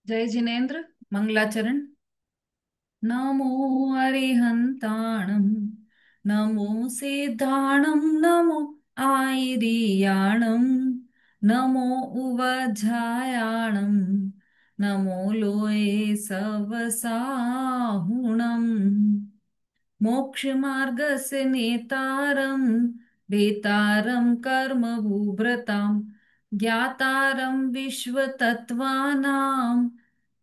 जय जिनेन्द्र। मंगलाचरण। नमो अरिहन्ताणं, नमो सिद्धाणं, नमो आयर्याणं, नमो उवझायाणं, नमो लोये सवसाहुणम्। मोक्षमार्गस्य नेतारं, वेतारं कर्मभूभृतां, ज्ञातारं विश्वतत्त्वानां,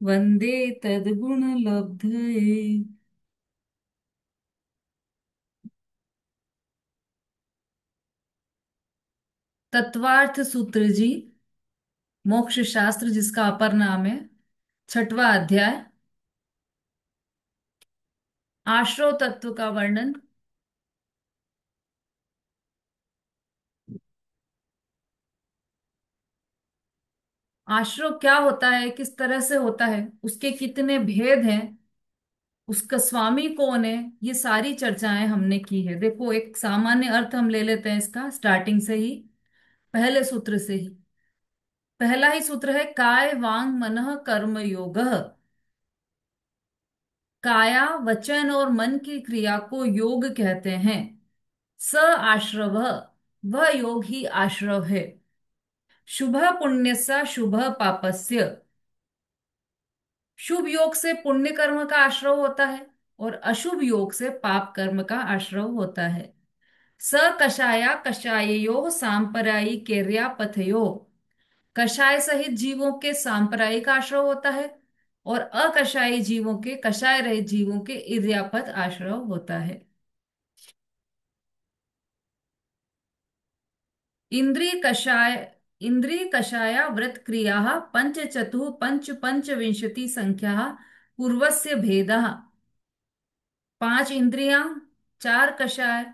वन्दे तद्गुणलब्धये। तत्वार्थ सूत्र जी, मोक्ष शास्त्र जिसका अपर नाम है, छठवां अध्याय, आश्रव तत्व का वर्णन। आश्रव क्या होता है, किस तरह से होता है, उसके कितने भेद हैं, उसका स्वामी कौन है, ये सारी चर्चाएं हमने की है। देखो, एक सामान्य अर्थ हम ले लेते हैं इसका स्टार्टिंग से ही, पहले सूत्र से ही। पहला ही सूत्र है काय वांग मनः कर्म योगः। काया, वचन और मन की क्रिया को योग कहते हैं। स आश्रव, वह योग ही आश्रव है। शुभ पुण्यस्य शुभ पापस्य, शुभ योग से पुण्य कर्म का आश्रव होता है और अशुभ योग से पाप कर्म का आश्रव होता है। स कषाया कषाययो सांप्रदायिकेर्या पथयो, कषाय सहित जीवों के सांप्रदायिक आश्रव होता है और अकषायी जीवों के, कषाय रहित जीवों के इर्यापत आश्रव होता है। इंद्रिय कषाय, इंद्रिय कषाया व्रत क्रिया पंच चतु पंच पंचविंशति संख्या पूर्वस्य भेदः। पांच इंद्रियां, चार कषाय,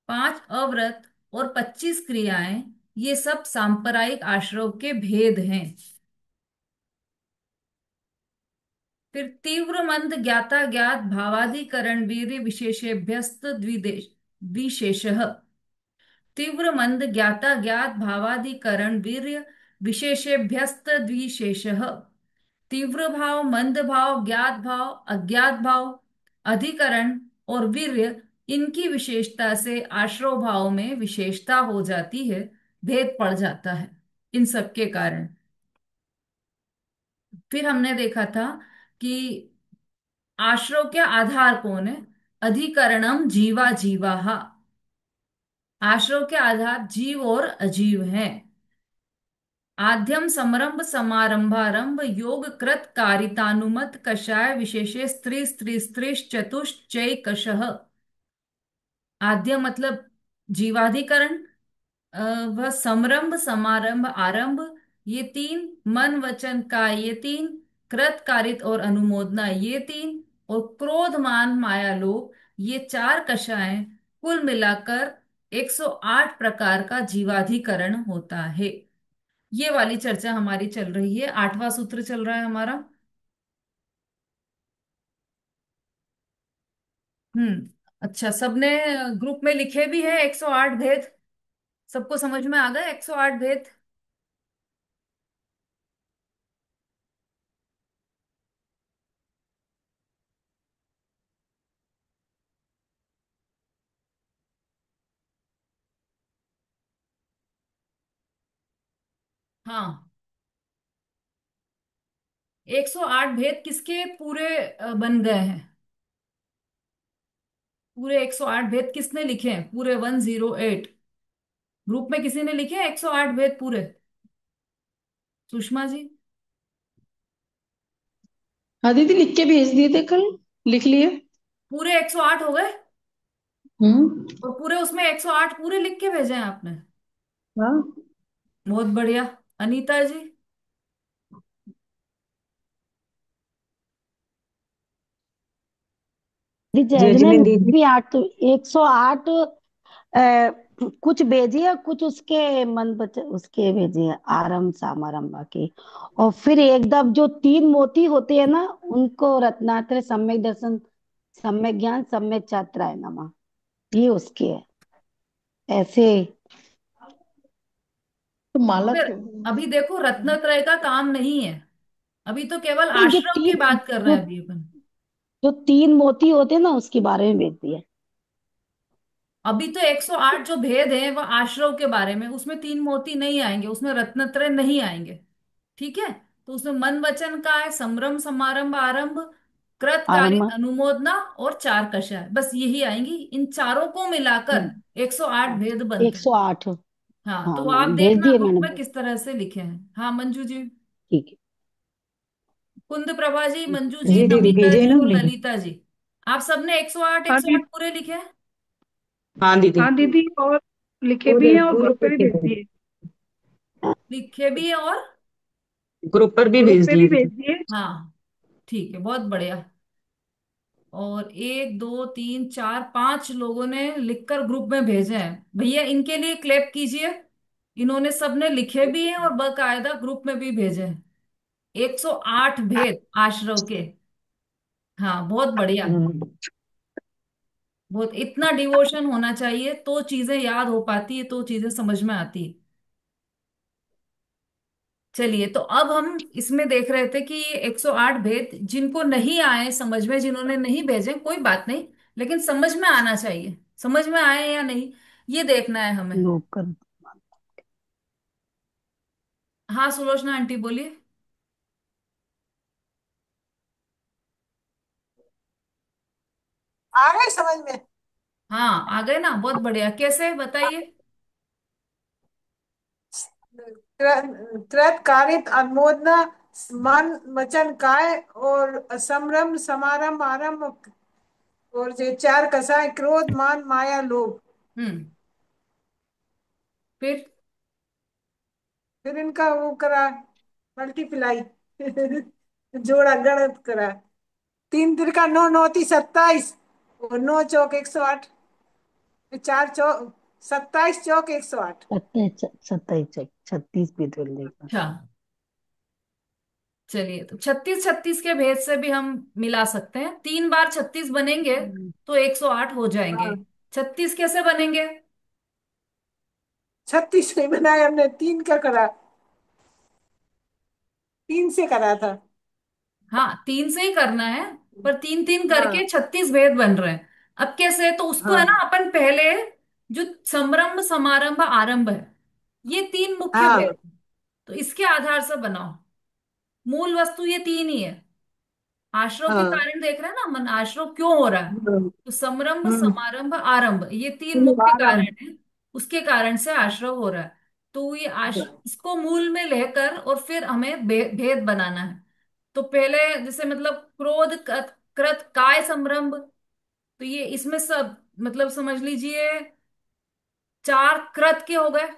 पांच अव्रत और 25 क्रियाएं, ये सब सांप्रदायिक आश्रव के भेद हैं। फिर तीव्र मंद ज्ञाता ज्ञात भावाधिकरण वीर्य विशेषेभ्यस्त द्विशेषः। तीव्र मंद ज्ञाता ज्ञात भावाधिकरण वीर्य विशेषेभ्यस्त द्विशेषः। तीव्र भाव, मंद भाव, ज्ञात भाव, अज्ञात भाव, अधिकरण और वीर्य, इनकी विशेषता से आश्रव भाव में विशेषता हो जाती है, भेद पड़ जाता है इन सब के कारण। फिर हमने देखा था कि आश्रव के आधार कौन है। अधिकरणम जीवा जीवाहा, आश्रव के आधार जीव और अजीव हैं। आद्यम समरंभ समारंभारंभ योग कृत कारितानुमत कषाय विशेषे स्त्री स्त्री स्त्री चतुश्चैकशः। आद्य मतलब जीवाधिकरण, वह समरंभ समारंभ आरंभ, ये तीन, मन वचन काय ये तीन, कृत कारित और अनुमोदना ये तीन, और क्रोधमान माया लोभ, ये चार कषाएं, कुल मिलाकर 108 प्रकार का जीवाधिकरण होता है। ये वाली चर्चा हमारी चल रही है, आठवां सूत्र चल रहा है हमारा। अच्छा, सबने ग्रुप में लिखे भी है 108 भेद? सबको समझ में आ गए 108 भेद? हाँ, 108 भेद किसके पूरे बन गए हैं? पूरे 108 भेद किसने लिखे हैं? पूरे 108 ग्रुप में किसी ने लिखे हैं 108 भेद पूरे? सुषमा जी? हाँ दीदी, लिख के भेज दिए थे कल। लिख लिए। पूरे 108 हो गए? हम्म। और पूरे उसमें 108 पूरे लिख के भेजे हैं आपने? हाँ बहुत बढ़िया। अनीता जी? जज भेजने ने दीजिए। भी आठ तो 108 कुछ भेजे है, कुछ उसके मन बच उसके भेजे है, आरंभ सामारंभ के। और फिर एकदम जो तीन मोती होते हैं ना, उनको रत्नात्रय सम्यक दर्शन, सम्यक ज्ञान, सम्यक चात्राय नमः, ये उसके है ऐसे। तो माला फिर क्यों? अभी देखो, रत्नत्रय का काम नहीं है। अभी तो केवल नहीं, जो आश्रम की तीन बात कर रहे जो हैं अभी अपन। जो तीन मोती होते हैं ना, उसके बारे में भेज दिया। अभी तो 108 जो भेद है वह आश्रव के बारे में, उसमें तीन मोती नहीं आएंगे, उसमें रत्नत्रय नहीं आएंगे। ठीक है। तो उसमें मन वचन का है, संभ्रम समारंभ आरंभ, कृत आरम्भ। कारित अनुमोदना और चार कषाय, बस यही आएंगी। इन चारों को मिलाकर 108 भेद बनते एक हैं। सौ आठ हाँ, हाँ तो आप मैम, भेज देखना दिए बुक मैंने, में किस तरह से लिखे हैं। हाँ मंजू जी, ठीक कुंद प्रभा जी, मंजू जी, जी दीदी नमिता भेजे जी ना और लिख। ललिता जी, आप सबने 108 हाँ 108 दीदी। पूरे लिखे हैं? हाँ दीदी। है। हाँ दीदी, और लिखे भी पूरे हैं और पूरे ग्रुप पे भी लिखे भेज थे। दिए। लिखे भी है और ग्रुप पर भी ग्रुप भेज पे दिए भी दीदी। भेज दिए। हाँ ठीक है, बहुत बढ़िया। और एक दो तीन चार पांच लोगों ने लिखकर ग्रुप में भेजे हैं, भैया इनके लिए क्लैप कीजिए। इन्होंने सबने लिखे भी हैं और बकायदा ग्रुप में भी भेजे हैं। 108 भेद आश्रव के। हाँ बहुत बढ़िया। हम्म, बहुत, इतना डिवोशन होना चाहिए तो चीजें याद हो पाती है, तो चीजें समझ में आती है। चलिए, तो अब हम इसमें देख रहे थे कि ये 108 भेद जिनको नहीं आए समझ में, जिन्होंने नहीं भेजे कोई बात नहीं, लेकिन समझ में आना चाहिए। समझ में आए या नहीं, ये देखना है हमें। लोग कर। हाँ सुलोचना आंटी बोलिए। आ गए समझ में। हाँ आ गए ना, बहुत बढ़िया, कैसे बताइए। कृत कारित अनुमोदना, मन वचन काय, और संभ्रम समारंभ आरंभ, और जो चार कसाय क्रोध मान माया लोभ। हम्म। फिर फिर इनका वो करा, मल्टीप्लाई जोड़ा गणित करा। तीन तिरका नौ, नौ ती 27, और नौ चौक 108, चार चौक 27, चौक 108। 27 36 भी तो लेगा। अच्छा, चलिए, तो 36 36 के भेद से भी हम मिला सकते हैं, 3 बार 36 बनेंगे तो 108 हो जाएंगे। हाँ, 36 कैसे बनेंगे? 36 नहीं बनाया हमने, तीन का करा, तीन से करा था। हाँ 3 से ही करना है, पर तीन तीन करके हाँ 36 भेद बन रहे हैं। अब कैसे, तो उसको है ना, हाँ अपन पहले जो संरंभ समारंभ आरंभ है, ये तीन मुख्य हाँ भेद, तो इसके आधार से बनाओ। मूल वस्तु ये तीन ही है। आश्रव के हाँ। कारण देख रहे हैं ना, मन आश्रव क्यों हो रहा है। हम्म तो समरंभ हम्म, समारंभ आरंभ ये तीन मुख्य आराम। कारण है, उसके कारण से आश्रव हो रहा है। तो ये इसको मूल में लेकर और फिर हमें भेद बनाना है। तो पहले जैसे मतलब क्रोध कृत काय संरंभ, तो ये इसमें सब मतलब समझ लीजिए, चार कृत के हो गए,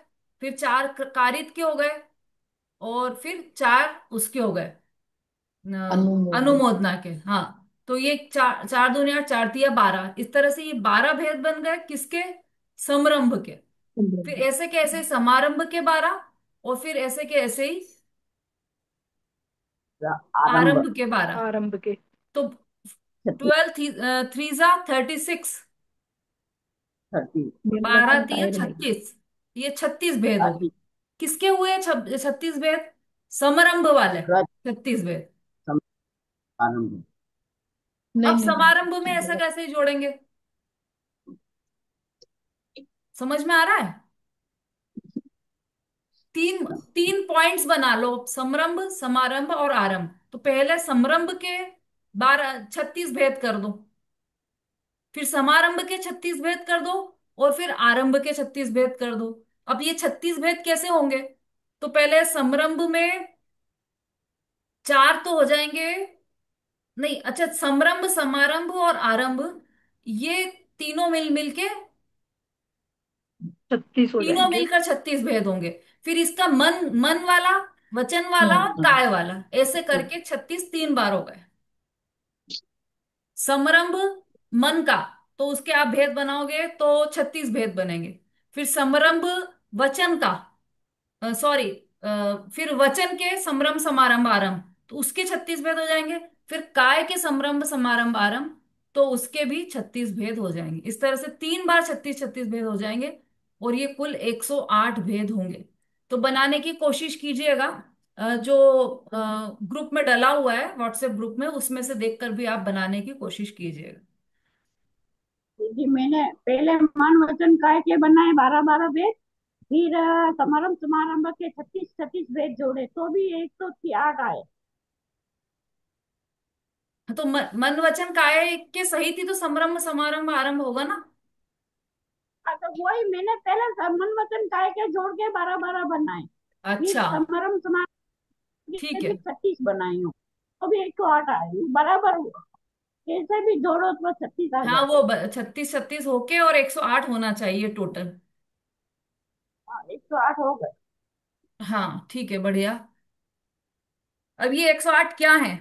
फिर चार कारित के हो गए, और फिर चार उसके हो गए, अनुमोदन। अनुमोदना के। हाँ, तो ये चार चार दूनी आठ, चार तिया 12, इस तरह से ये 12 भेद बन गए किसके? समरंभ के। फिर ऐसे के ऐसे ही समारंभ के 12, और फिर ऐसे के ऐसे ही आरंभ। आरंभ के 12। आरंभ के। तो 36। 12 थ्रीजा 36, 30। बारह निर्वचन तिया काय रहेगा। 36, ये 36 भेद हो गए। 30। किसके हुए 36 भेद? समरंभ वाले रज। 36 भेद। आरंभ। अब नहीं समारंभ में ऐसा नहीं। कैसे जोड़ेंगे, समझ में आ रहा है? तीन तीन पॉइंट्स बना लो, समरंभ समारंभ और आरंभ। तो पहले समरंभ के 36 भेद कर दो, फिर समारंभ के 36 भेद कर दो, और फिर आरंभ के 36 भेद कर दो। अब ये 36 भेद कैसे होंगे? तो पहले समरंभ में चार तो हो जाएंगे, नहीं अच्छा, समरंभ समारंभ और आरंभ, ये तीनों मिल मिलके, 36 हो तीनों जाएंगे। मिलकर 36 भेद होंगे। फिर इसका मन मन वाला, वचन वाला और हाँ। काय वाला, ऐसे करके 36 3 बार हो गए। समरंभ मन का, तो उसके आप भेद बनाओगे तो 36 भेद बनेंगे। फिर समरंभ वचन का, सॉरी, फिर वचन के समरंभ समारंभ आरंभ, तो उसके 36 भेद हो जाएंगे। फिर काय के समरंभ समारंभ आरंभ, तो उसके भी 36 भेद हो जाएंगे। इस तरह से 3 बार 36 36 भेद हो जाएंगे, और ये कुल 108 भेद होंगे। तो बनाने की कोशिश कीजिएगा। जो ग्रुप में डला हुआ है, व्हाट्सएप ग्रुप में, उसमें से देखकर भी आप बनाने की कोशिश कीजिएगा। जी मैंने पहले मान वचन काय के बनाए 12-12 भेद, फिर समारंभ समारंभ के 36-36 भेद जोड़े तो भी 108 आए। तो मन वचन काय के सही थी तो समरंभ समारंभ आरंभ होगा ना। हाँ, तो वही मैंने पहले मन वचन काय के जोड़ के 12-12 बनाए, फिर अच्छा। समारंभ समारंभ के ठीक है। भी 36 बनाई हूँ, तो भी 108 आए, बराबर हुआ। कैसे भी जोड़ो तो 36 आ हाँ, जाता वो है। 36 36 होके और 108 होना चाहिए टोटल। हाँ, 108 हो गए। हाँ ठीक है, बढ़िया। अब ये 108 क्या है?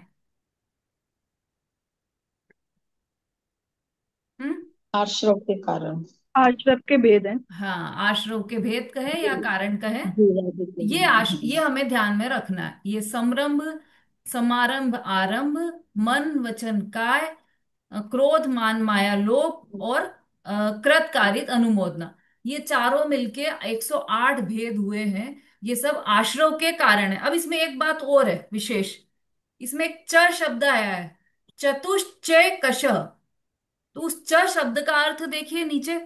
हम्म। आश्रव के कारण। आश्रम के भेद हैं। हाँ, आश्रव के भेद कहे या कारण कहे, जीवा जी के ये लिए। हमें ध्यान में रखना है। ये समरंभ, समारंभ, आरंभ, मन वचन काय, क्रोध मान माया लोभ और कृत कारित अनुमोदना, ये चारों मिलके 108 भेद हुए हैं। ये सब आश्रव के कारण है। अब इसमें एक बात और है विशेष, इसमें एक च शब्द आया है, चतुश्चय कश। तो उस च शब्द का अर्थ देखिए नीचे,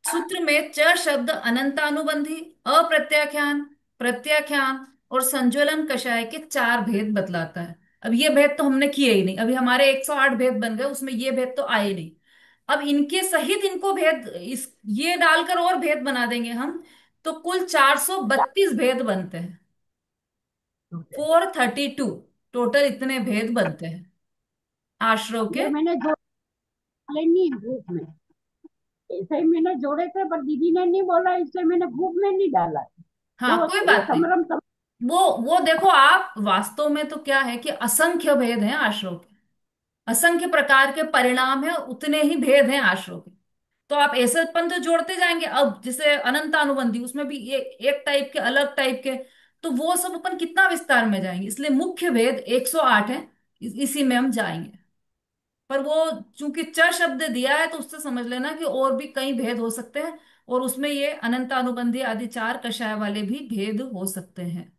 सूत्र में च शब्द अनंतानुबंधी, अप्रत्याख्यान, प्रत्याख्यान और संज्वलन कषाय के चार भेद बतलाता है। अब ये भेद तो हमने किए ही नहीं, अभी हमारे 108 भेद बन गए, उसमें ये भेद तो आए नहीं। अब इनके सहित इनको भेद, इस ये डालकर और भेद बना देंगे हम, तो कुल 432 भेद बनते हैं। 432 टोटल इतने भेद बनते हैं आश्रव के। ये मैंने जोड़े नहीं ग्रुप में, ऐसे ही मैंने जोड़े थे पर दीदी ने नहीं बोला, इसलिए मैंने ग्रुप में नहीं डाला। हाँ वो कोई बात नहीं। समरम सम, वो देखो, आप वास्तव में तो क्या है कि असंख्य भेद हैं आश्रव के, असंख्य प्रकार के परिणाम है, उतने ही भेद हैं आश्रव के। तो आप ऐसे पंथ जोड़ते जाएंगे। अब जैसे अनंत अनुबंधी, उसमें भी एक टाइप के, अलग टाइप के, तो वो सब अपन कितना विस्तार में जाएंगे, इसलिए मुख्य भेद 108 है, इसी में हम जाएंगे। पर वो चूंकि च शब्द दिया है तो उससे समझ लेना कि और भी कई भेद हो सकते हैं, और उसमें ये अनंत अनुबंधी आदि चार कषाय वाले भी भेद हो सकते हैं,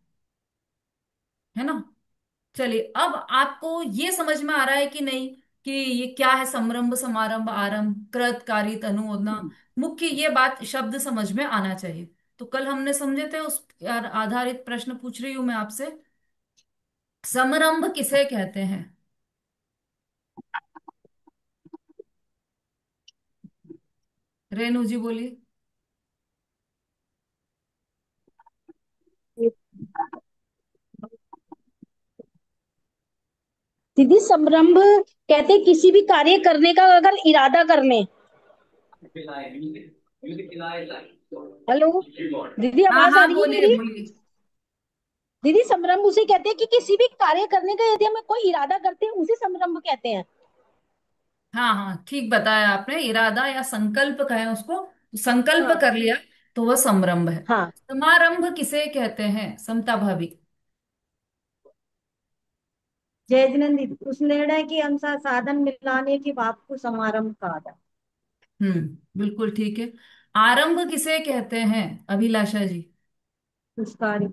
है ना। चलिए, अब आपको ये समझ में आ रहा है कि नहीं कि ये क्या है, समरंभ समारंभ आरंभ कृत कारित अनुमोदना, मुख्य ये बात शब्द समझ में आना चाहिए। तो कल हमने समझे थे, उस पर आधारित प्रश्न पूछ रही हूं मैं आपसे। समरंभ किसे कहते हैं? रेणु जी बोलिए। दीदी संरंभ कहते किसी भी कार्य करने का अगर इरादा करने। हेलो दीदी, हाँ आवाज आ हाँ, रही है बोलिए मेरी? बोलिए। दीदी संरंभ उसे कहते हैं कि किसी भी कार्य करने का यदि हम कोई इरादा करते हैं उसे संरंभ कहते हैं। हाँ हाँ, ठीक बताया आपने, इरादा या संकल्प कहें उसको, संकल्प हाँ कर लिया तो वह समरंभ है। हाँ। समारंभ किसे कहते हैं, समता भाभी? जय जिनेन्द्र दीदी, उस निर्णय के अनुसार साधन मिलाने की बात को समारंभ कहा जाता बिल्कुल ठीक है। आरंभ किसे कहते हैं, अभिलाषा जी? है। उस कार्य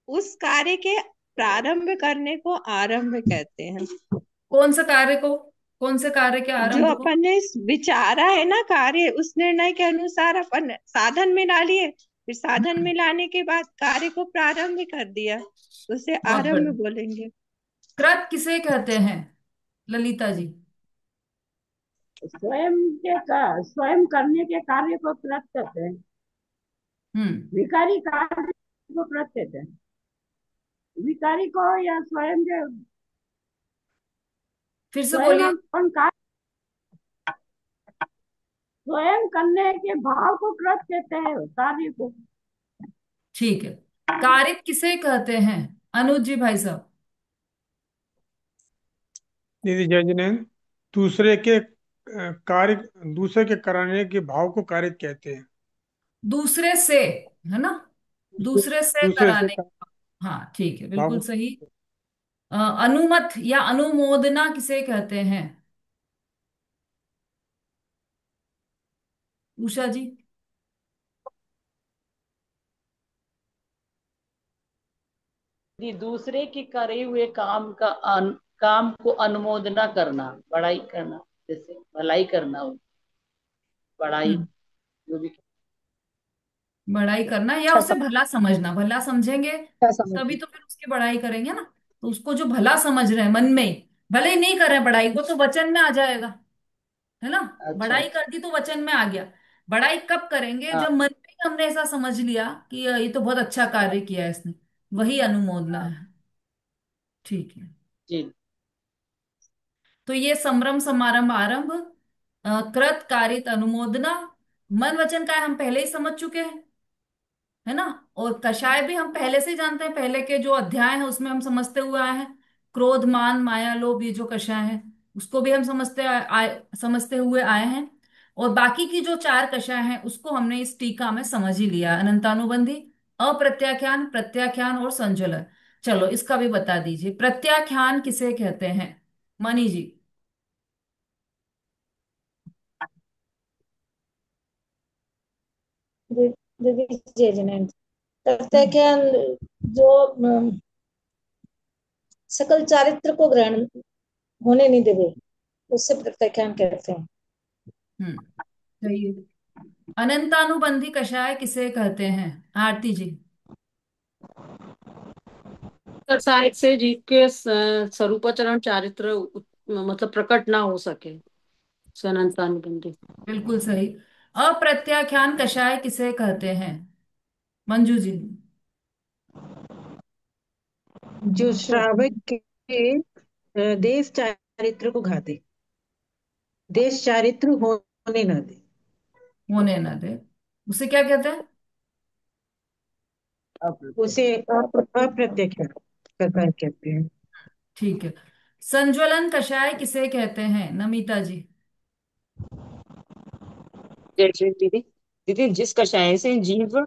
उस कार्य के प्रारंभ करने को आरंभ कहते हैं। कौन से कार्य को, कौन से कार्य के जो आरंभ को? अपन ने विचारा है ना कार्य, उस निर्णय के अनुसार अपन साधन में डालिए, फिर साधन हम्म, में लाने के बाद कार्य को प्रारंभ कर दिया, तो उसे बहुत आरंभ बढ़िया। बोलेंगे। कृत किसे कहते हैं, ललिता जी? स्वयं करने के कार्य को कृत कहते हैं। हम्म। विकारी कार्य को कृत कहते हैं। विकारी को या स्वयं के, फिर से स्वयं बोलिए। अपन कार्य स्वयं करने के भाव को कृत कहते हैं कार्य को। ठीक है। कारित किसे कहते हैं, अनुज जी भाई साहब? दीदी जय जिनेन्द्र, दूसरे के कार्य, दूसरे के कराने के भाव को कार्य कहते हैं। दूसरे से, है ना, दूसरे से दूसरे से कराने। हाँ ठीक है, भाव बिल्कुल को। सही। अनुमत या अनुमोदना किसे कहते हैं, उषा जी? दीदी दूसरे के करे हुए काम को अनुमोदना करना, बड़ाई करना, जैसे भलाई करना हो, बड़ाई हम्म जो भी। बड़ाई करना या अच्छा उसे भला समझना, भला समझेंगे समझ तभी समझ। तो फिर उसकी बड़ाई करेंगे ना। तो उसको जो भला समझ रहे हैं मन में ही, भले ही नहीं कर रहे हैं बड़ाई को, तो वचन में आ जाएगा, है ना। अच्छा बड़ाई अच्छा। कर दी तो वचन में आ गया। बड़ाई कब करेंगे, हाँ जब मन में ही हमने ऐसा समझ लिया कि ये तो बहुत अच्छा कार्य किया है इसने, वही अनुमोदना हाँ। है। ठीक है। जी। तो ये संभ्रम समारंभ आरंभ, कृत कारित अनुमोदना, मन वचन का हम पहले ही समझ चुके हैं, है ना। और कषाय भी हम पहले से ही जानते हैं, पहले के जो अध्याय है उसमें हम समझते हुए आए हैं। क्रोध मान माया लोभ, ये जो कषाय है उसको भी हम समझते हुए आए हैं। और बाकी की जो चार कषाय हैं उसको हमने इस टीका में समझ ही लिया, अनंतानुबंधी, अप्रत्याख्यान, प्रत्याख्यान और संज्वलन। चलो इसका भी बता दीजिए, प्रत्याख्यान किसे कहते हैं, मनी जी। दिग्विजय जैन करते हैं हम्म क्या, जो सकल चारित्र को ग्रहण होने नहीं देवे, उससे प्रत्याख्यान कहते हैं। हम्म सही है। अनंतानुबंधी कषाय किसे कहते हैं, आरती जी। साहित्य से जी के स्वरूपाचरण चारित्र मतलब प्रकट ना हो सके, सनातन। बिल्कुल सही। अप्रत्याख्यान कषाय किसे कहते हैं, मंजू जी। जो श्रावक के देश चारित्र को घाते, देश चारित्र होने न दे, होने न दे, उसे क्या कहते हैं। उसे अप्रत्यक्ष कथाएं कहते हैं। ठीक है। संज्वलन कषाय किसे कहते हैं, नमिता जी। जय श्री दीदी। दीदी जिस कषाय से जीव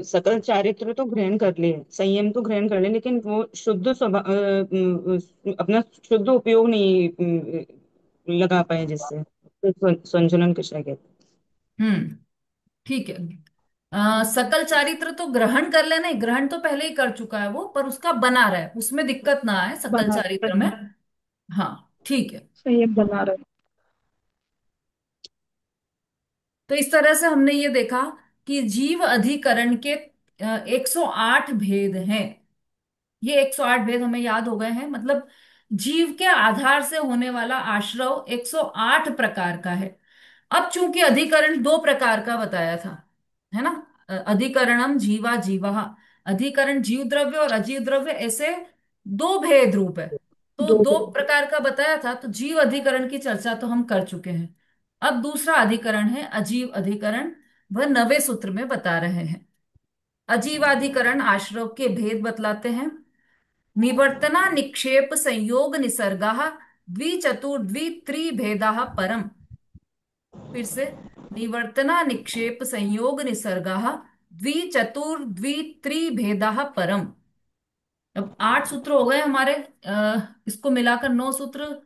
सकल चारित्र तो ग्रहण कर ले, संयम तो ग्रहण कर ले, लेकिन वो शुद्ध स्वभाव अपना शुद्ध उपयोग नहीं लगा पाए, जिससे तो संतुलन कषाय कहते हम्म ठीक है। सकल चारित्र तो ग्रहण कर लेना, ग्रहण तो पहले ही कर चुका है वो, पर उसका बना रहा है, उसमें दिक्कत ना आए सकल बना चारित्र में। हाँ ठीक है। संयम बना रहे। तो इस तरह से हमने ये देखा कि जीव अधिकरण के 108 भेद हैं। ये 108 भेद हमें याद हो गए हैं, मतलब जीव के आधार से होने वाला आश्रव 108 प्रकार का है। अब चूंकि अधिकरण दो प्रकार का बताया था, है ना, अधिकरणम जीवा जीवा, अधिकरण जीव द्रव्य और अजीव द्रव्य, ऐसे दो भेद रूप है। तो दो दो प्रकार का बताया था, तो जीव अधिकरण की चर्चा तो हम कर चुके हैं। अब दूसरा अधिकरण है अजीव अधिकरण, वह 9वें सूत्र में बता रहे हैं। अजीवाधिकरण आश्रव के भेद बतलाते हैं। निवर्तना निक्षेप संयोग निसर्गा द्विचतुर्द्वि त्रिभेदा परम। फिर से, निवर्तना निक्षेप संयोग निसर्गा द्विचतुर्द्वि त्रिभेदा परम। अब 8 सूत्र हो गए हमारे, इसको मिलाकर 9 सूत्र।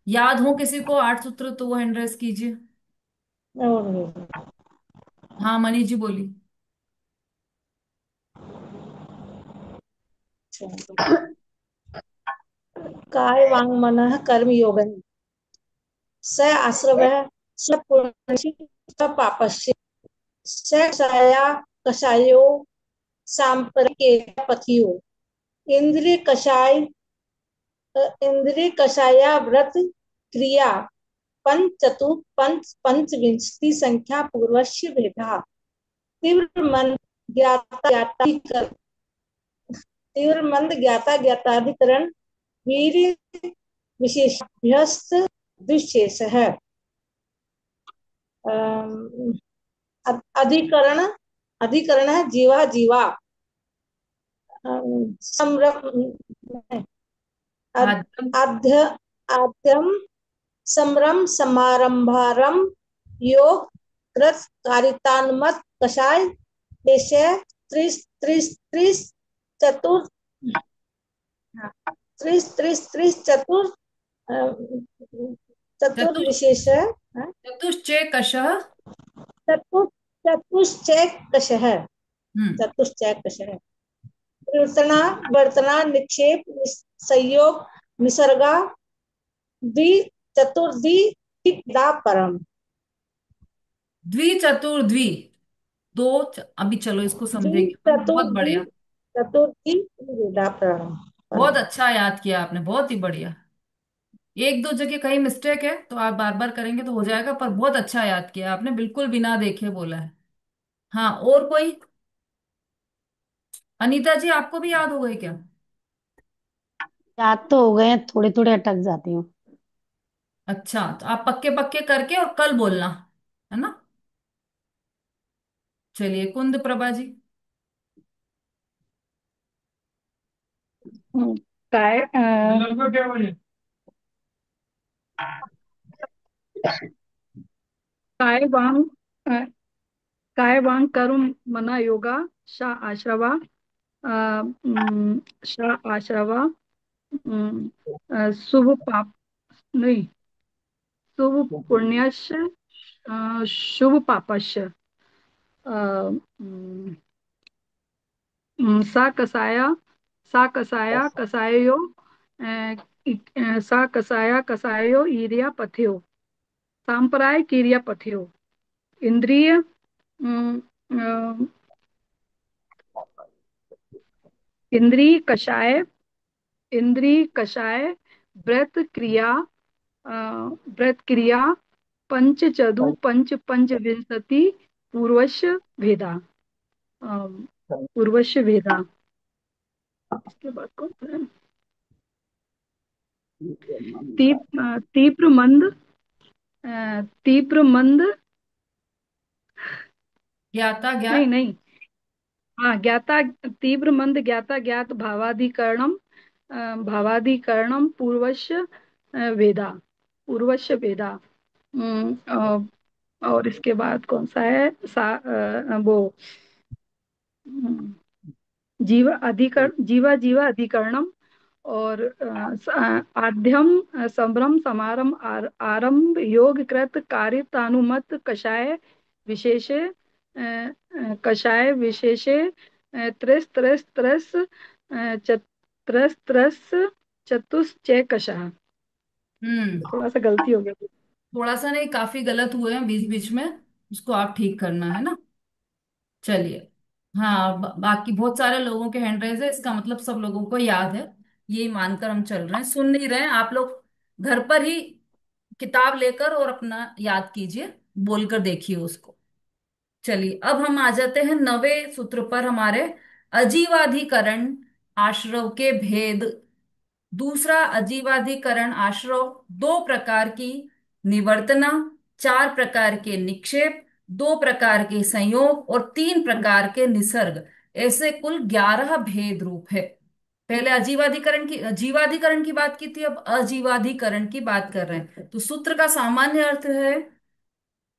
याद हो किसी को 8 सूत्र तो वो हैंड रेस कीजिए। हाँ मनीष जी बोली। काय वांग मनः कर्म योग, स आश्रव, स पुरुषि, स पापस्य, स कषाया कषायो सांप्रके पथियो, इंद्रिय कषाय, इंद्रिय कषाया व्रत क्रिया पंचविंशति संख्या पूर्वस्य भेदा, तीव्र मन ज्ञाता ज्ञाताधिकरण, तीव्र मंद ज्ञाता ज्ञाताधिकरण, वीर विशेषभ्यस्त दुष्शेष है। अधिकरण, अधिकरण है जीवा जीवा, संभ्रम, आद्यम। आद्य आद्यम, संभ्रम समारंभारंभ, योग कृत कारितान्मत कषाय, विषय त्रिस त्रिस त्रिस चतुर, त्रिस त्रिस त्रिस चतुर, चतुर चतुष विशेष है। चतुश्चैकशः। चतुर चतुश्चैक कष है, हम्म चतुश्चैक कष है। कीर्तना, वर्तना, निक्षेप, संयोग, निसर्गा, द्वि, चतुर्द्वि, विदा, परम। द्वि, अभी चलो इसको द्वि, समझेंगे अपन, बहुत चतुर्द्वि, बढ़िया। चतुर्थी, विदा, परम। बहुत अच्छा याद किया आपने, बहुत ही बढ़िया। एक दो जगह कहीं मिस्टेक है तो आप बार बार करेंगे तो हो जाएगा, पर बहुत अच्छा याद किया आपने, बिल्कुल बिना देखे बोला है। हाँ, और कोई? अनीता जी, आपको भी याद हो गए क्या? याद तो हो गए हैं, थोड़े थोड़े अटक जाती हूँ। अच्छा, तो आप पक्के पक्के करके और कल बोलना, है ना? चलिए, कुंद प्रभा जी। काय काय वांग अ, काय वांग कर्म मना योगा शा आश्रवा अ, शा आश्रवा शुभ पाप नहीं शुभ पुण्यश्च शुभ पापश्च अ, उम, सा कसाया कसायो सा कसाया कसायो ईरिया पथ्यो सांप्राय किरिया पथ्यो इंद्रिय इंद्रिय कषाय व्रत क्रिया अ, व्रत क्रिया पंच चदु पंच पंच विंशति पूर्वश भेदा पूर्वश भेदा। इसके बाद कौन सा है? तीव्र मंद तीव्र मंद ज्ञाता नहीं ज्ञात। नहीं हाँ ज्ञाता तीव्र मंद ज्ञाता ज्ञात भावाधिकरणम पूर्वस्य वेदा पूर्वस्य वेदा। और इसके बाद कौन सा है वो जीवा अधिकरणम और आद्यम संभ्रम समारंभ आरंभ योग कृत कारितानुमत विशेषे कषाय विशेषे त्रस त्रस त्रस त्रस त्रस चतुश्चय कषाय। हम्म। थोड़ा सा गलती हो गया। थोड़ा सा नहीं, काफी गलत हुए हैं बीच बीच में, उसको आप ठीक करना है ना। चलिए। हाँ, बाकी बहुत सारे लोगों के हैंड रेज है, इसका मतलब सब लोगों को याद है। ये मानकर हम चल रहे हैं, सुन नहीं रहे हैं आप लोग। घर पर ही किताब लेकर और अपना याद कीजिए, बोलकर देखिए उसको। चलिए, अब हम आ जाते हैं नवे सूत्र पर हमारे। अजीवाधिकरण आश्रव के भेद। दूसरा अजीवाधिकरण आश्रव, दो प्रकार की निवर्तना, चार प्रकार के निक्षेप, दो प्रकार के संयोग और तीन प्रकार के निसर्ग, ऐसे कुल 11 भेद रूप है। पहले जीवाधिकरण की बात की थी, अब अजीवाधिकरण की बात कर रहे हैं। तो सूत्र का सामान्य अर्थ है,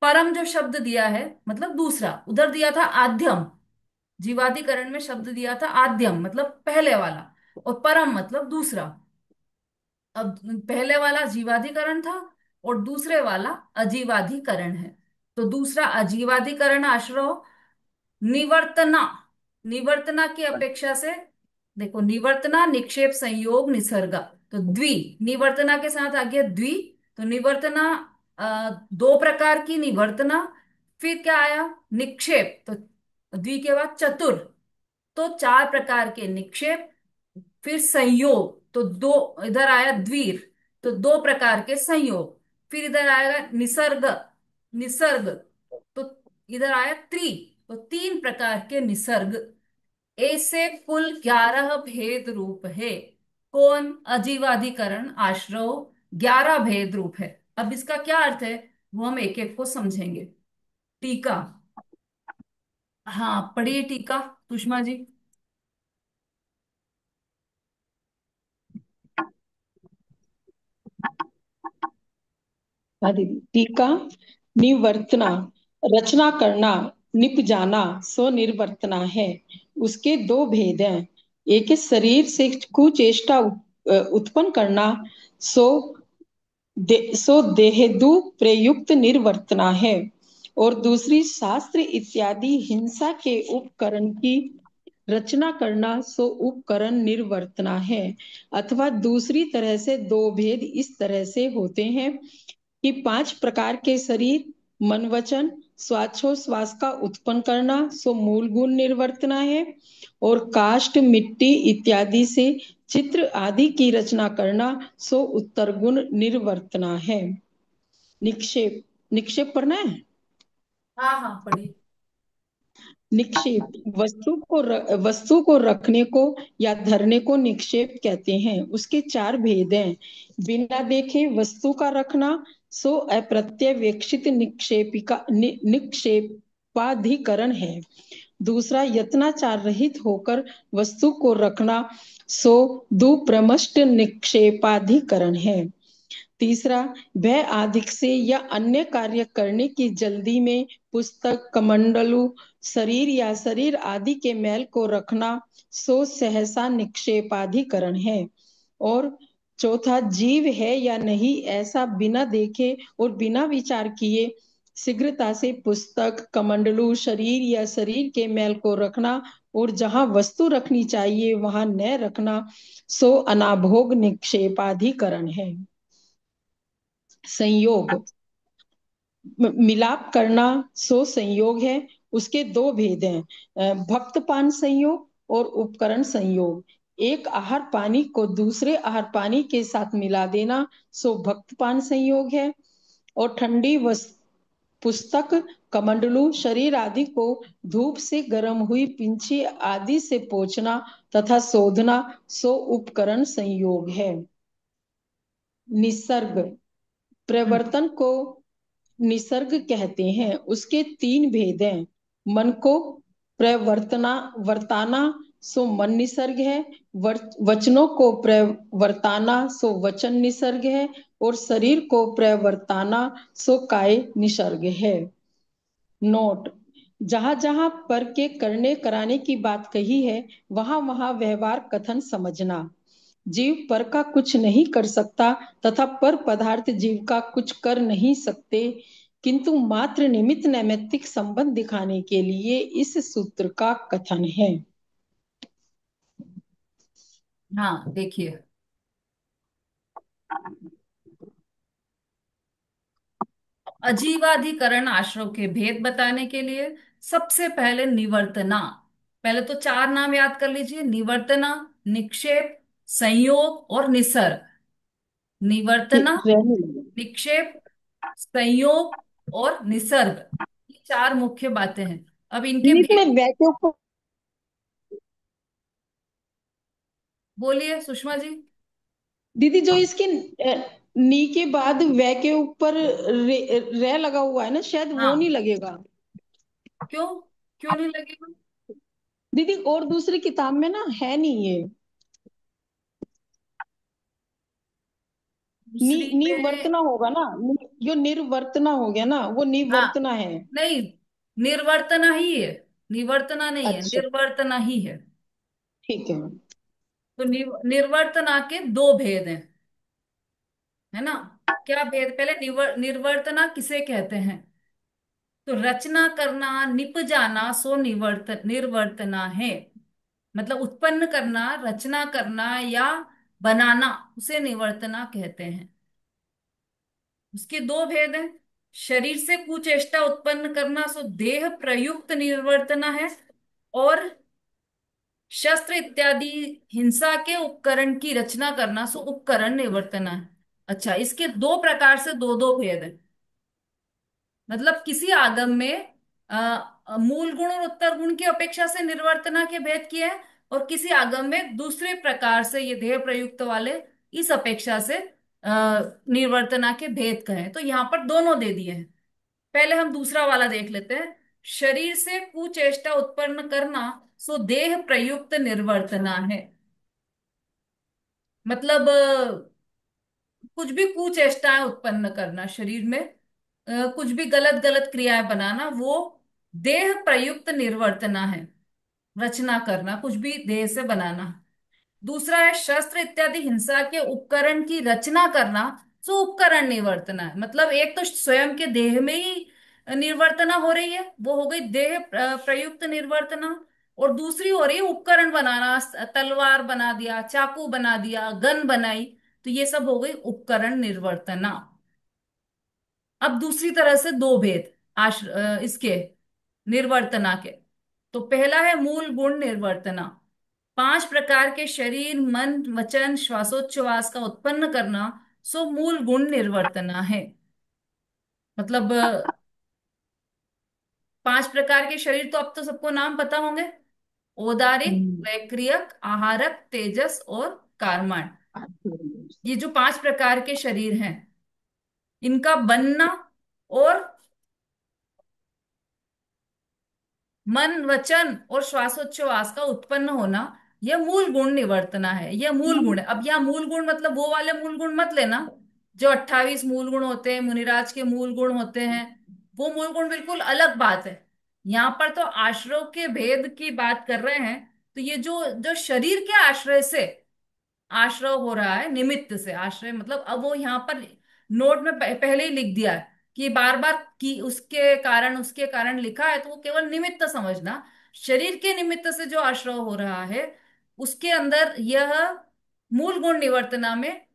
परम जो शब्द दिया है मतलब दूसरा, उधर दिया था आद्यम। जीवाधिकरण में शब्द दिया था आद्यम मतलब पहले वाला, और परम मतलब दूसरा। अब पहले वाला जीवाधिकरण था और दूसरे वाला अजीवाधिकरण है। तो दूसरा अजीवाधिकरण आश्रव निवर्तना। निवर्तना की अपेक्षा से, देखो, निवर्तना निक्षेप संयोग निसर्गा, तो द्वि, निवर्तना के साथ आ गया द्वि। तो निवर्तना, दो प्रकार की निवर्तना, फिर क्या आया निक्षेप, तो द्वि के बाद चतुर, तो चार प्रकार के निक्षेप, फिर संयोग, तो दो, इधर आया द्वीर, तो दो प्रकार के संयोग, फिर इधर आएगा निसर्ग, निसर्ग, तो इधर आया त्रि, तो तीन प्रकार के निसर्ग, ऐसे कुल 11 भेद रूप है। कौन? अजीवाधिकरण आश्रव 11 भेद रूप है। अब इसका क्या अर्थ है वो हम एक एक को समझेंगे। टीका। हाँ, पढ़िए टीका, सुषमा जी। हाँ दीदी। टीका। निवर्तना रचना करना, निप जाना सो निर्वर्तना है। उसके दो भेद हैं। एक है शरीर से कुचेष्टा उत्पन्न करना, सो सो देहेदु प्रयुक्त निर्वर्तना है। और दूसरी शास्त्र इत्यादि हिंसा के उपकरण की रचना करना सो उपकरण निर्वर्तना है। अथवा दूसरी तरह से दो भेद इस तरह से होते हैं कि 5 प्रकार के शरीर, मन, वचन, श्वासोच्छ्वास का उत्पन्न करना सो मूल गुण निर्वर्तना है, और काष्ठ, मिट्टी इत्यादि से चित्र आदि की रचना करना सो उत्तर गुण निर्वर्तना है। निक्षेप, निक्षेप पढ़ना है। हाँ हाँ पढ़िए। निक्षेप वस्तु को रखने को या धरने को निक्षेप कहते हैं। उसके 4 भेद हैं। बिना देखे वस्तु का रखना सो अप्रत्यवेक्षित निक्षेपाधिकरण है। दूसरा, यत्नाचार रहित होकर वस्तु को रखना सो दुप्रमष्ट निक्षेपाधिकरण है। तीसरा, भय आदि से या अन्य कार्य करने की जल्दी में पुस्तक, कमंडलू, शरीर या शरीर आदि के मैल को रखना सो सहसा निक्षेपाधिकरण है। और चौथा, जीव है या नहीं ऐसा बिना देखे और बिना विचार किए शीघ्रता से पुस्तक, कमंडलू, शरीर या शरीर के मैल को रखना और जहां वस्तु रखनी चाहिए वहां न रखना सो अनाभोग निक्षेपाधिकरण है। संयोग, मिलाप करना सो संयोग है। उसके 2 भेद हैं, भक्तपान संयोग और उपकरण संयोग। एक आहार पानी को दूसरे आहार पानी के साथ मिला देना सो भक्तपान संयोग है। और ठंडी पुस्तक, कमंडलू, शरीर आदि को धूप से गर्म हुई पिंची आदि से पोंछना तथा शोधना सो उपकरण संयोग है। निसर्ग, प्रवर्तन को निसर्ग कहते हैं। उसके 3 भेद हैं। मन को वर्ताना सो मन निसर्ग है। वचनों को प्रवर्ताना सो वचन निसर्ग है। और शरीर को प्रवर्ताना सो काय निसर्ग है। नोट, जहां जहां पर के करने कराने की बात कही है वहां वहां व्यवहार कथन समझना। जीव पर का कुछ नहीं कर सकता तथा पर पदार्थ जीव का कुछ कर नहीं सकते, किंतु मात्र निमित्त नैमित्तिक संबंध दिखाने के लिए इस सूत्र का कथन है। हाँ देखिए, अजीवाधिकरण आश्रव के भेद बताने के लिए सबसे पहले निवर्तना। पहले तो 4 नाम याद कर लीजिए: निवर्तना, निक्षेप, संयोग और निसर्ग। निवर्तना, रहने लगे। निक्षेप, संयोग और निसर्ग, ये 4 मुख्य बातें हैं। अब इनके निमित्त में भेद वैक्य को, बोलिए सुषमा जी। दीदी जो इसके नी के बाद वै के ऊपर रे लगा हुआ है ना, शायद वो नहीं हाँ, लगेगा क्यों? क्यों नहीं लगेगा? दीदी। और दूसरी किताब में ना है नहीं ये। दूसरी में? निवर्तना होगा ना, जो निर्वर्तना हो गया ना वो हाँ, निवर्तना है। नहीं, निर्वर्तना ही है। निवर्तना नहीं है, अच्छा, निर्वर्तना ही है। ठीक है। तो निर्वर्तना के 2 भेद हैं, है ना? क्या भेद? पहले निर्वर्तना किसे कहते हैं? तो रचना करना, निप जाना सो निर्वर्तना है। मतलब उत्पन्न करना, रचना करना या बनाना, उसे निवर्तना कहते हैं। उसके 2 भेद हैं। शरीर से कुचेष्टा उत्पन्न करना सो देह प्रयुक्त निर्वर्तना है, और शस्त्र इत्यादि हिंसा के उपकरण की रचना करना सो उपकरण निवर्तना है। अच्छा, इसके 2 प्रकार से दो दो भेद है। मतलब किसी आगम में मूल गुण और उत्तर गुण की अपेक्षा से निर्वर्तना के भेद किए हैं, और किसी आगम में दूसरे प्रकार से ये देह प्रयुक्त वाले इस अपेक्षा से निर्वर्तना के भेद कहे, तो यहाँ पर दोनों दे दिए हैं। पहले हम दूसरा वाला देख लेते हैं। शरीर से कुचेष्टा उत्पन्न करना सो देह प्रयुक्त निर्वर्तना है। मतलब कुछ भी कुचेष्टाएं उत्पन्न करना शरीर में, कुछ भी गलत गलत क्रियाएं बनाना, वो देह प्रयुक्त निर्वर्तना है। रचना करना, कुछ भी देह से बनाना। दूसरा है शस्त्र इत्यादि हिंसा के उपकरण की रचना करना, सो उपकरण निवर्तना है। मतलब एक तो स्वयं के देह में ही निर्वर्तना हो रही है, वो हो गई देह प्रयुक्त निर्वर्तना। और दूसरी हो रही है उपकरण बनाना, तलवार बना दिया, चाकू बना दिया, गन बनाई, तो ये सब हो गई उपकरण निर्वर्तना। अब दूसरी तरह से दो भेद इसके निर्वर्तना के। तो पहला है मूल गुण निर्वर्तना। 5 प्रकार के शरीर मन वचन श्वासोच्छ्वास का उत्पन्न करना, सो मूल गुण निर्वर्तना है। मतलब 5 प्रकार के शरीर तो अब तो सबको नाम पता होंगे। औदारिक, हम्म। वैक्रियक, आहारक, तेजस और कारमान। ये जो 5 प्रकार के शरीर हैं, इनका बनना और मन वचन और श्वासोच्छ्वास का उत्पन्न होना, यह मूल गुण निवर्तना है, यह मूल गुण है। अब यहाँ मूल गुण मतलब वो वाले मूल गुण मत लेना जो 28 मूल गुण होते हैं, मुनिराज के मूल गुण होते हैं, वो मूल गुण बिल्कुल अलग बात है। यहाँ पर तो आश्रय के भेद की बात कर रहे हैं। तो ये जो जो शरीर के आश्रय से आश्रय हो रहा है, निमित्त से आश्रय, मतलब अब वो यहाँ पर नोट में पहले ही लिख दिया है कि बार बार कि उसके कारण लिखा है, तो वो केवल निमित्त समझना। शरीर के निमित्त से जो आश्रय हो रहा है, उसके अंदर यह मूल गुण निवर्तना में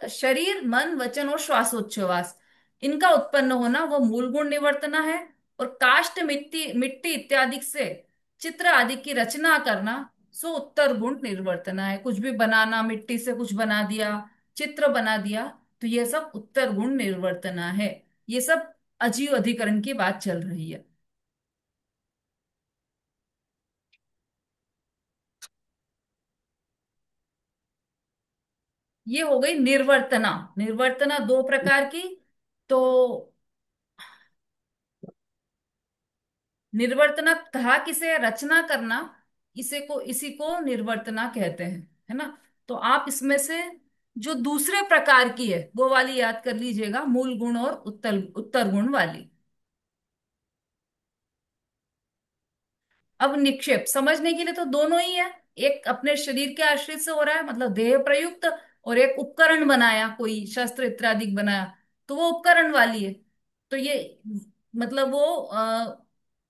शरीर मन वचन और श्वासोच्छ्वास, इनका उत्पन्न होना वो मूल गुण निवर्तना है। और काष्ठ मिट्टी मिट्टी इत्यादि से चित्र आदि की रचना करना, सो उत्तर गुण निर्वर्तना है। कुछ भी बनाना, मिट्टी से कुछ बना दिया, चित्र बना दिया, तो ये सब उत्तर गुण निर्वर्तना है। ये सब अजीव अधिकरण की बात चल रही है। ये हो गई निर्वर्तना। निर्वर्तना 2 प्रकार की। तो निर्वर्तना कहा किसे, रचना करना, इसी को निर्वर्तना कहते हैं, है ना। तो आप इसमें से जो दूसरे प्रकार की है वो वाली याद कर लीजिएगा, मूल गुण और उत्तर उत्तर गुण वाली। अब निक्षेप समझने के लिए तो दोनों ही है। एक अपने शरीर के आश्रित से हो रहा है, मतलब देह प्रयुक्त, और एक उपकरण बनाया, कोई शस्त्र इत्यादि बनाया, तो वो उपकरण वाली है। तो ये मतलब वो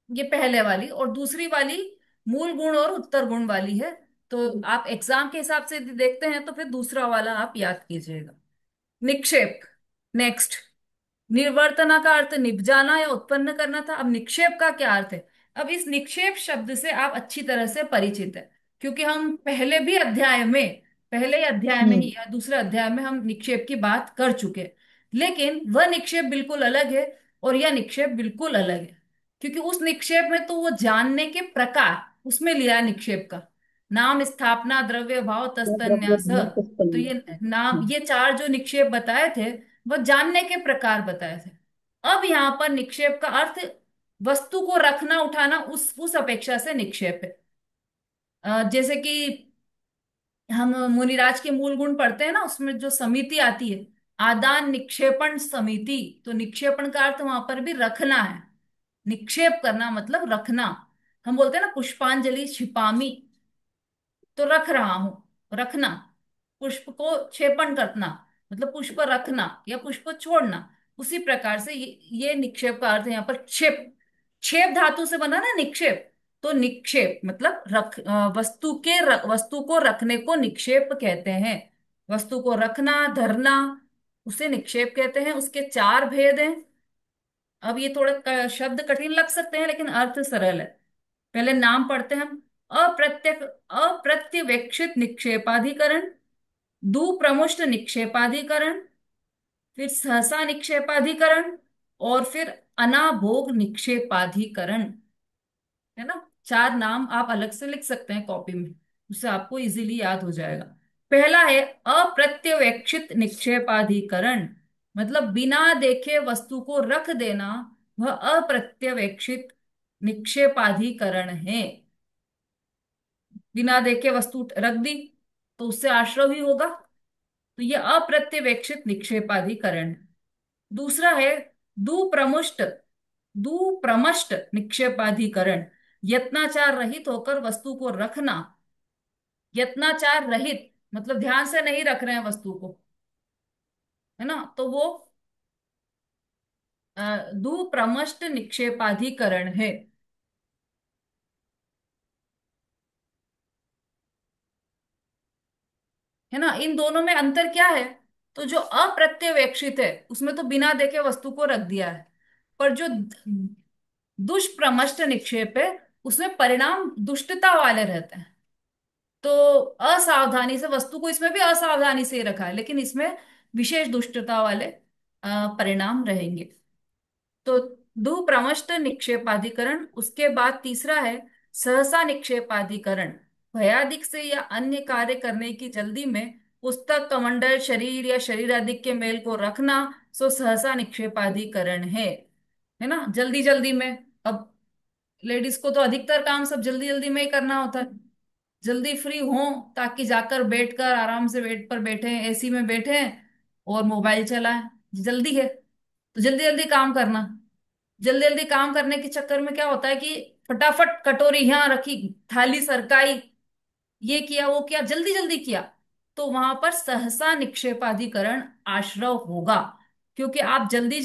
ये पहले वाली, और दूसरी वाली मूल गुण और उत्तर गुण वाली है। तो आप एग्जाम के हिसाब से यदि देखते हैं तो फिर दूसरा वाला आप याद कीजिएगा। निक्षेप नेक्स्ट। निर्वर्तना का अर्थ निभ जाना या उत्पन्न करना था। अब निक्षेप का क्या अर्थ है? अब इस निक्षेप शब्द से आप अच्छी तरह से परिचित है, क्योंकि हम पहले अध्याय में ही हम्म। या दूसरे अध्याय में हम निक्षेप की बात कर चुके हैं। लेकिन वह निक्षेप बिल्कुल अलग है और यह निक्षेप बिल्कुल अलग है। क्योंकि उस निक्षेप में तो वो जानने के प्रकार उसमें लिया है निक्षेप का। नाम, स्थापना, द्रव्य भाव, तस्तन्यास। तो ये नाम, ये 4 जो निक्षेप बताए थे, वह जानने के प्रकार बताए थे। अब यहाँ पर निक्षेप का अर्थ वस्तु को रखना उठाना, उस अपेक्षा से निक्षेप है। जैसे कि हम मुनिराज के मूल गुण पढ़ते हैं ना, उसमें जो समिति आती है, आदान निक्षेपण समिति, तो निक्षेपण का अर्थ वहां पर भी रखना है। निक्षेप करना मतलब रखना। हम बोलते हैं ना पुष्पांजलि छिपामी, तो रख रहा हूं, रखना। पुष्प को क्षेपण करना मतलब पुष्प रखना या पुष्प छोड़ना। उसी प्रकार से ये निक्षेप का अर्थ है यहाँ पर क्षेप। क्षेप धातु से बना ना निक्षेप। तो निक्षेप मतलब वस्तु को रखने को निक्षेप कहते हैं। वस्तु को रखना, धरना, उसे निक्षेप कहते हैं। उसके 4 भेद हैं। अब ये थोड़े शब्द कठिन लग सकते हैं, लेकिन अर्थ सरल है। पहले नाम पढ़ते हैं हम। अप्रत्यवेक्षित निक्षेपाधिकरण, दुप्रमुष्ट निक्षेपाधिकरण, फिर सहसा निक्षेपाधिकरण, और फिर अनाभोग निक्षेपाधिकरण, है ना। 4 नाम आप अलग से लिख सकते हैं कॉपी में, उससे आपको इजीली याद हो जाएगा। पहला है अप्रत्यवेक्षित निक्षेपाधिकरण, मतलब बिना देखे वस्तु को रख देना, वह अप्रत्यवेक्षित निक्षेपाधिकरण है। बिना देखे वस्तु रख दी तो उससे आश्रय ही होगा, तो ये अप्रत्यवेक्षित निक्षेपाधिकरण। दूसरा है दुप्रमुष्ट दुप्रमष्ट निक्षेपाधिकरण, यत्नाचार रहित होकर वस्तु को रखना। यत्नाचार रहित मतलब ध्यान से नहीं रख रहे हैं वस्तु को, है ना, तो वो दुप्रमष्ट निक्षेपाधिकरण है। है ना। इन दोनों में अंतर क्या है? तो जो अप्रत्यवेक्षित है उसमें तो बिना देखे वस्तु को रख दिया है, पर जो दुष्प्रमष्ट निक्षेप है उसमें परिणाम दुष्टता वाले रहते हैं। तो असावधानी से वस्तु को इसमें भी असावधानी से ही रखा है, लेकिन इसमें विशेष दुष्टता वाले परिणाम रहेंगे। तो दुप्रमष्ट निक्षेपाधिकरण। उसके बाद तीसरा है सहसा निक्षेपाधिकरण। भयादिक से या अन्य कार्य करने की जल्दी में पुस्तक, कमंडल, शरीर या शरीर आदि के मेल को रखना, सो सहसा निक्षेपाधिकरण है ना। जल्दी जल्दी में, अब लेडीज को तो अधिकतर काम सब जल्दी जल्दी में ही करना होता है। जल्दी फ्री हो ताकि जाकर बैठकर आराम से बेड पर बैठे, एसी में बैठे और मोबाइल चलाएं। जल्दी है तो जल्दी जल्दी काम करना। जल्दी जल्दी काम करने के चक्कर में क्या होता है कि फटाफट कटोरी यहाँ रखी, थाली सरकाई, ये किया वो किया, जल्दी जल्दी किया, तो वहां पर सहसा निक्षेपाधिकरण आश्रव होगा। क्योंकि आप जल्दी जल्दी